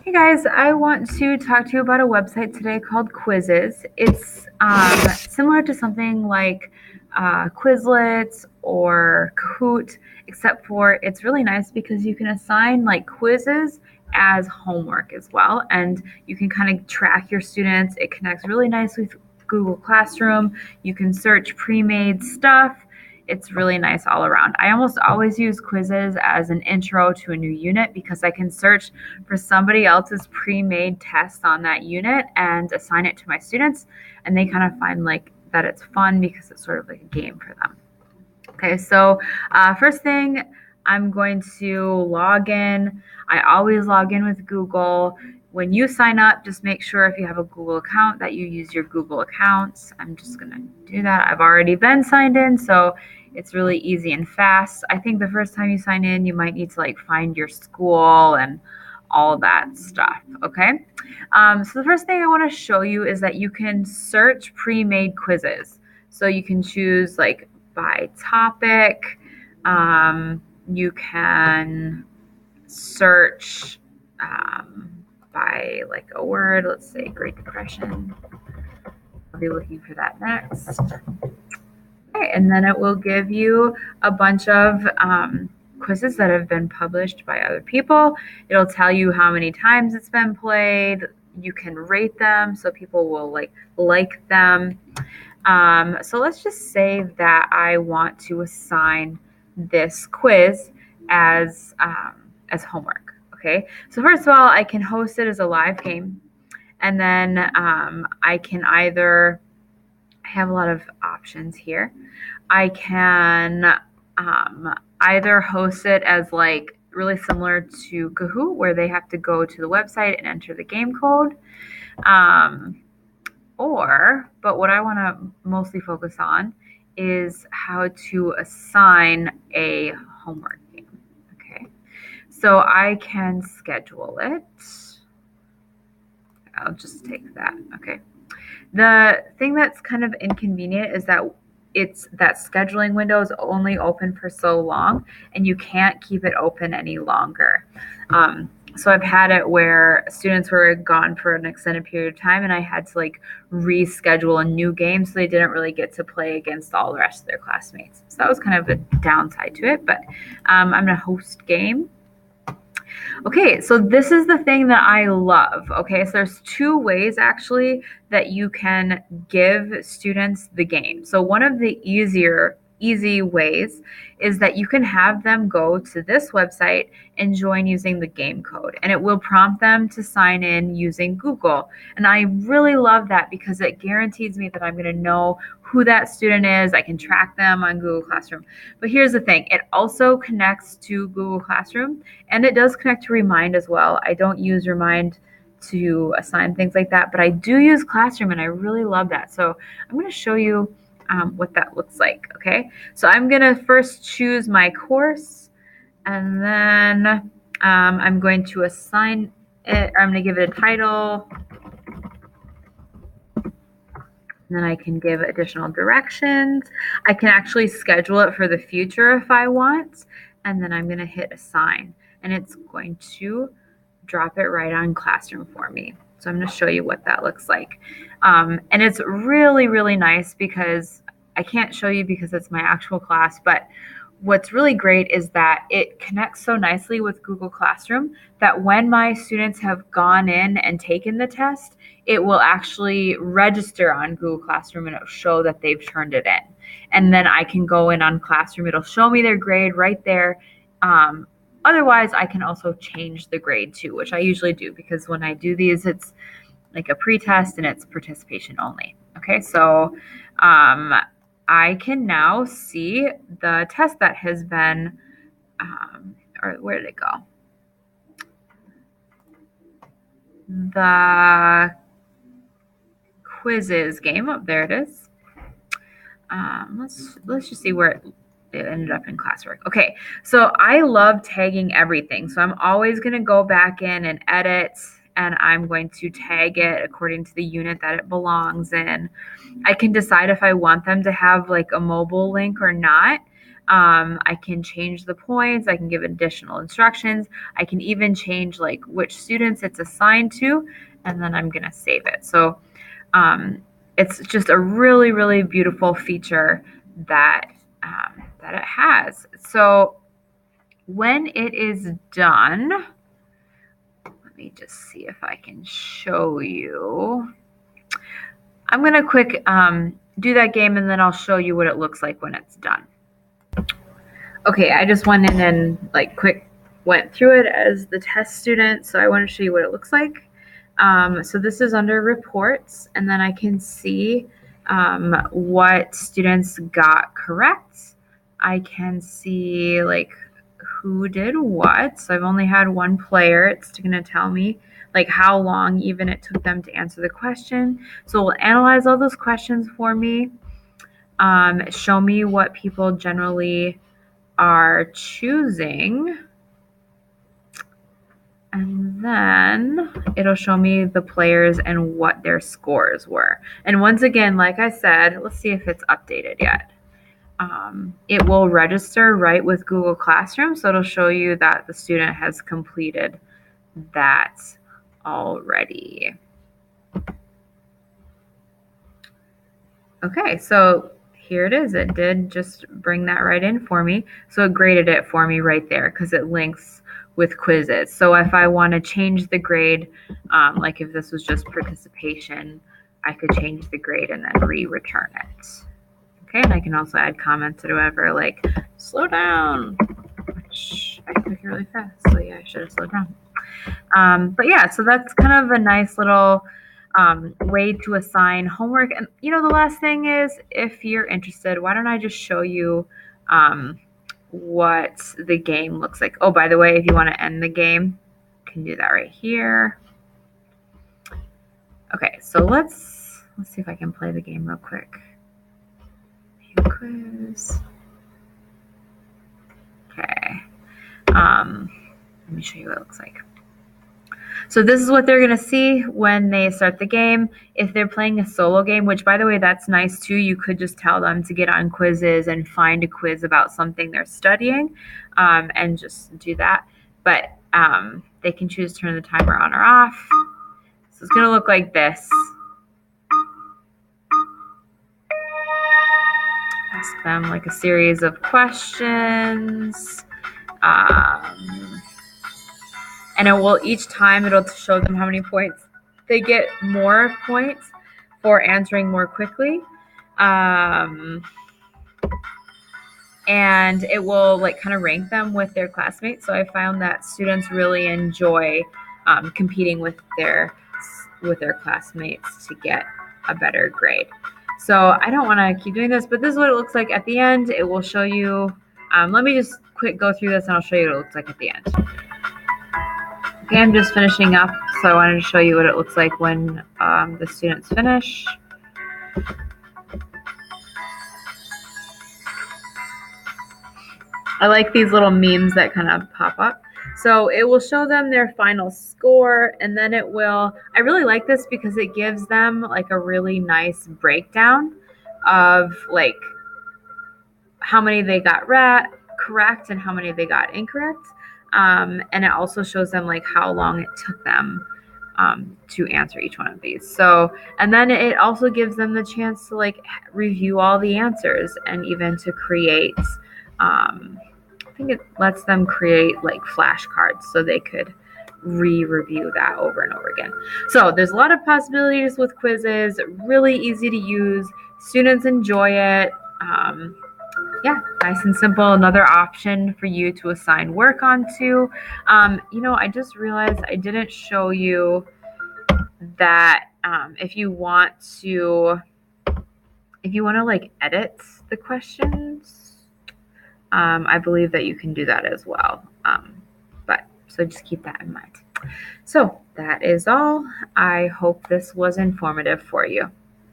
Hey guys, I want to talk to you about a website today called Quizizz. It's similar to something like Quizlet or Kahoot, except for it's really nice because you can assign like quizzes as homework as well, and you can kind of track your students. It connects really nicely with Google Classroom. You can search pre-made stuff. It's really nice all around. I almost always use Quizizz as an intro to a new unit because I can search for somebody else's pre-made test on that unit and assign it to my students, and they kind of find like that it's fun because it's sort of like a game for them. Okay, so first thing, I'm going to log in. I always log in with Google. When you sign up, just make sure if you have a Google account that you use your Google accounts. I'm just going to do that. I've already been signed in, so it's really easy and fast. I think the first time you sign in, you might need to like find your school and all that stuff, okay? So the first thing I want to show you is that you can search pre-made quizzes. So you can choose like by topic. You can search by like a word. Let's say Great Depression. I'll be looking for that next. Okay, and then it will give you a bunch of quizzes that have been published by other people. It'll tell you how many times it's been played. You can rate them so people will like them. So let's just say that I want to assign this quiz as homework. Okay, so first of all, I can host it as a live game, and then I can either I have a lot of options here. I can either host it as like really similar to Kahoot, where they have to go to the website and enter the game code. But what I want to mostly focus on is how to assign a homework game. Okay, so I can schedule it. I'll just take that. Okay. The thing that's kind of inconvenient is that that scheduling window is only open for so long, and you can't keep it open any longer. So I've had it where students were gone for an extended period of time, and I had to like reschedule a new game, so they didn't really get to play against all the rest of their classmates. So that was kind of a downside to it, but I'm going to host game. Okay, so this is the thing that I love. Okay, so there's two ways actually that you can give students the game. So one of the easy ways is that you can have them go to this website and join using the game code, and it will prompt them to sign in using Google. And I really love that because it guarantees me that I'm going to know who that student is. I can track them on Google Classroom. But here's the thing, it also connects to Google Classroom, and it does connect to Remind as well. I don't use Remind to assign things like that, but I do use Classroom, and I really love that. So I'm going to show you what that looks like. Okay, so I'm going to first choose my course, and then I'm going to assign it, or I'm going to give it a title. And then I can give additional directions. I can actually schedule it for the future if I want. And then I'm going to hit assign, and it's going to drop it right on Classroom for me. So I'm going to show you what that looks like. And it's really, really nice because I can't show you because it's my actual class, but what's really great is that it connects so nicely with Google Classroom that when my students have gone in and taken the test, it will actually register on Google Classroom and it'll show that they've turned it in. And then I can go in on Classroom. It'll show me their grade right there. Otherwise, I can also change the grade too, which I usually do because when I do these, it's like a pre-test and it's participation only. Okay, so I can now see the test that has been, or where did it go? The Quizizz game. Oh, there it is. Let's just see where it ended up in classwork. Okay, so I love tagging everything. So I'm always going to go back in and edit, and I'm going to tag it according to the unit that it belongs in. I can decide if I want them to have like a mobile link or not. I can change the points. I can give additional instructions. I can even change like which students it's assigned to, and then I'm going to save it. So it's just a really, really beautiful feature that that it has. So when it is done, let me just see if I can show you. I'm going to quick do that game, and then I'll show you what it looks like when it's done. Okay, I just went in and like quick went through it as the test student, so I want to show you what it looks like. So this is under reports, and then I can see what students got correct. I can see like who did what. So I've only had one player. It's going to tell me like how long even it took them to answer the question. So we'll analyze all those questions for me, show me what people generally are choosing, and then it'll show me the players and what their scores were. And once again, like I said, let's see if it's updated yet. It will register right with Google Classroom, so it'll show you that the student has completed that already. Okay, so here it is. It did just bring that right in for me. So it graded it for me right there because it links with Quizizz. So if I want to change the grade, like if this was just participation, I could change the grade and then re-return it. Okay, and I can also add comments or whatever, like slow down, which I click really fast. So yeah, I should have slowed down. But yeah, so that's kind of a nice little way to assign homework. And you know, the last thing is, if you're interested, why don't I just show you what the game looks like. Oh, by the way, if you want to end the game, you can do that right here. Okay, so let's see if I can play the game real quick. Quiz. Okay. Let me show you what it looks like. So this is what they're going to see when they start the game. If they're playing a solo game, which by the way, that's nice too. You could just tell them to get on Quizizz and find a quiz about something they're studying, and just do that. But they can choose to turn the timer on or off. So it's going to look like this. Ask them like a series of questions. And it will, each time it'll show them how many points. They get more points for answering more quickly. And it will like kind of rank them with their classmates. So I found that students really enjoy competing with their classmates to get a better grade. So I don't want to keep doing this, but this is what it looks like at the end. It will show you, let me just quick go through this and I'll show you what it looks like at the end. Okay, I'm just finishing up, so I wanted to show you what it looks like when the students finish. I like these little memes that kind of pop up. So it will show them their final score, and then it will, I really like this because it gives them like a really nice breakdown of like how many they got correct and how many they got incorrect. And it also shows them like how long it took them to answer each one of these. So, and then it also gives them the chance to like review all the answers and even to create, I think it lets them create like flashcards so they could re-review that over and over again. So there's a lot of possibilities with Quizizz, really easy to use. Students enjoy it. Yeah, nice and simple. Another option for you to assign work onto. You know, I just realized I didn't show you that if you want to like edit the questions, I believe that you can do that as well. So just keep that in mind. So that is all. I hope this was informative for you.